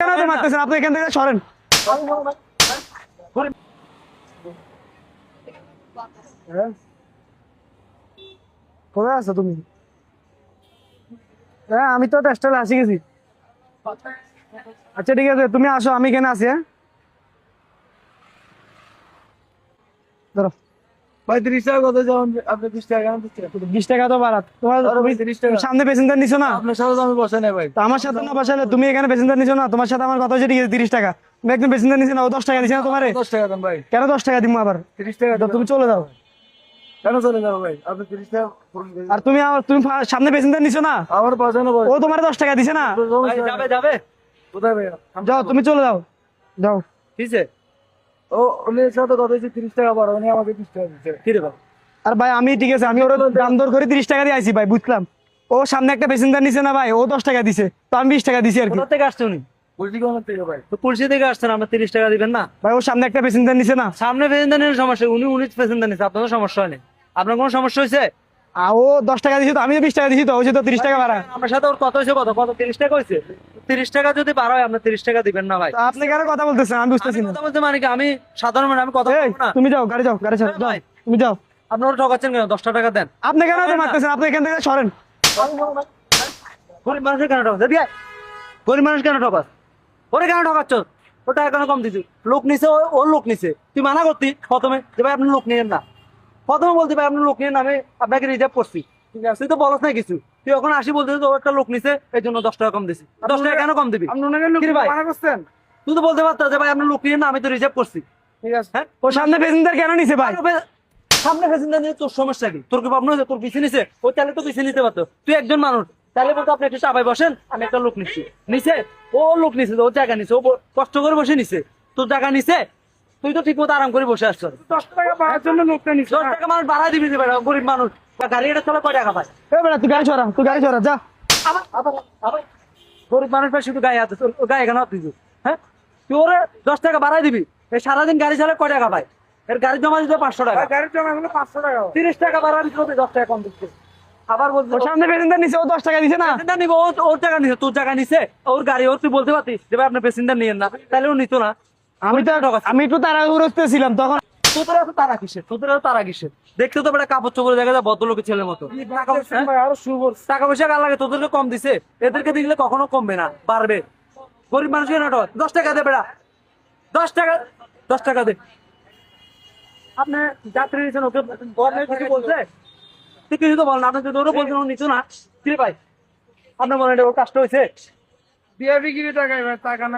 কেন তো মারতেছেন? আপনি এখান থেকে সরেন। কোথায় আছো তুমি? হ্যাঁ, আমি তো টেস্টালে আসি গেছি। আচ্ছা ঠিক আছে, তুমি আসো, আমি এখানে আছি। হ্যাঁ, ধরো। ভাই 30 টাকা কত যেমন আপনি 20 টাকা কেন দিচ্ছেন? 20 টাকা তো বাড়াত তোমার। আরে ভাই 30 টাকা সামনে প্যাসেঞ্জার নিছো না? আপনার সাথে তো আমি বসে নাই ভাই। তো আমার সাথে না বসালে, তুমি এখানে প্যাসেঞ্জার নিছো না, তোমার সাথে আমার কথা হচ্ছে ঠিক আছে 30 টাকা। তুমি একদম প্যাসেঞ্জার নিছো না, ও 10 টাকা দিছে না তোমারে? 10 টাকা দেন ভাই। কেন 10 টাকা দিব আবার? 30 টাকা তো তুমি চলে যাও। কেন চলে যাবো ভাই? আপনি 30 টাকা আর তুমি সামনে প্যাসেঞ্জার নিছো না, আমার পাশে না ভাই। ও তোমার 10 টাকা দিছে না? ভাই যাবে যাবে কোথায় ভাই? যাও, তুমি চলে যাও, যাও। কিসে? ও উনি সাথে কথা হচ্ছে 30 টাকা বাড়া, উনি আমাকে 30 টাকা দিচ্ছে। কি রে ভাই? আর ভাই আমি ঠিক আছে, আমি ওর দাম দর করে 30 টাকা দিয়ে আইছি ভাই, বুঝলাম। ও সামনে একটা প্যাসেঞ্জার নিছে না ভাই, ও 10 টাকা দিছে, তো আমি 20 টাকা দিছি আর কি। কোথা থেকে আসছে উনি? বলছি কোন থেকে ভাই? তো পুলিশ থেকে আসছেন, আমরা 30 টাকা দিবেন না? ভাই ও সামনে একটা প্যাসেঞ্জার নিছে না, সামনে প্যাসেঞ্জার নিয়ে সমস্যা, উনি প্যাসেঞ্জার নিচ্ছে, আপনাদের সমস্যা হয়নি। আপনার কোনো সমস্যা হয়েছে? আর ও 10 টাকা দিছে, তো আমিও 20 টাকা দিছি, তো ও তো 30 টাকা ভাড়া। আমার সাথে ওর কত হয়েছে? কত কত 30 টাকা হয়েছে? 30 টাকা যদি বাড়া হয়, আপনার 30 টাকা দিবেন না ভাই। তা আপনি কেন কথা বলতেছেন আমি বুঝতেছি আমি না। কথা বলতে মানে কি, আমি সাধারণ মানুষ, আমি কথা এই বলবো না? তুমি যাও, গাড়ি যাও, গাড়ি ছাড়ো, এই যাও, ভাই। তুমি যাও। আপনারা ঠকাচ্ছেন কেন? 10 টাকা দেন। আপনি কেন তো মারতেছেন? আপনি এখান থেকে সরেন। গরিব মানুষের কেন ঠকাচ্ছ? দিয়ে গরিব মানুষ কেন ঠকাস? ওরে কেন ঠকাচ্ছ? ও টাকা কেন কম দিচ্ছি? লোক নিছে, ওর লোক নিছে, তুই মানা করতি প্রথমে যে ভাই আপনি লোক নিয়েন না। প্রথমে বলতে ভাই আপনি লোক নিয়েন, আমি আপনাকে রিজার্ভ করছি, ঠিক আছে? তুই তো বলস না কিছু, তুই এখন আসি বলতে ও একটা লোক নিছে, এই জন্য 10 টাকা কম দিছি। 10 টাকা কেন কম দিবি? আপনি ওনাকে লোক কি রে ভাই? মানা করছেন? তুই তো বলতে পারত যে ভাই আপনি লোক নিয়েন না, আমি তো রিজার্ভ করছি। ঠিক আছে। হ্যাঁ, ও সামনে প্যাসেঞ্জার কেন নিছে ভাই? সামনে প্যাসেঞ্জার নিয়ে তোর সমস্যা কি? তোর কি ভাবনা হয়েছে তোর পিছিয়ে নিছে? ওই তাহলে তো পিছিয়ে নিতে পারতো। তুই একজন মানুষ, তাহলে বলতো আপনি একটু চাপাই বসেন, আমি একটা লোক নিচ্ছি। নিছে, ও লোক নিছে, ওর জায়গা নিছে, ও কষ্ট করে বসে নিছে, তোর জায়গা নিছে, তুই তো ঠিক মতো আরাম করে বসে আসছ। 10 টাকা বাড়ার জন্য লোকটা নিচ্ছে 10 টাকা মানুষ বাড়াই দিবি, দিবে গরিব মানুষ। বা গাড়ি এটা চলে কয় টাকা পায়? এ বেটা, তুই গাড়ি সরা, তুই গাড়ি সরা, যা। আবার আবার আবার গরিব মানুষ পায় শুধু গায়ে হাতে, তোর গায়ে কেন হাত দিবি? হ্যাঁ, তুই ওরে 10 টাকা বাড়াই দিবি, এই সারাদিন গাড়ি চালে কয় টাকা পায়? এর গাড়ি জমা দিতে 500 টাকা। ভাই, গাড়ির জমা হলো 500 টাকা। 30 টাকা বাড়াই দিতে 10 টাকা কম দিচ্ছে। আবার বলছে ও সামনে প্যাসেঞ্জার নিছে, ও 10 টাকা দিছে না? প্যাসেঞ্জার নিবো, ওর টাকা নিছে, তোর টাকা নিছে, ওর গাড়ি, ওর তুই বলতে পারতিস যে ভাই আপনি প্যাসেঞ্জার নিয়েন না, তাহলে ও নিত না। আমি একটু তাড়াহুড়োতে ছিলাম তখন। তোদের এত তারা কিসের? তোদের এত তারা কিসের? দেখতে তো বেটা কাপড় চোপড়ে দেখা যায় ভদ্রলোকের ছেলের মতো। টাকা পয়সা, ভাই আরো শুভর। টাকা পয়সা কার লাগে? তোদেরকে কম দিছে, এদেরকে দিলে কখনো কমবে না, বাড়বে। গরিব মানুষের নাটক। 10 টাকা দে বেটা, 10 টাকা, 10 টাকা দে। আপনি যাত্রী নিচ্ছেন, ওকে গভর্নমেন্ট কিছু বলছে? তুই কিছু তো বল না, আপনি যদি ওরও বলছেন ও নিচ্ছ না, কি রে ভাই? আপনার মনে হয় ওর কাজটা হয়েছে? বিয়া বিক্রি টাকায় ভাই, টাকা না।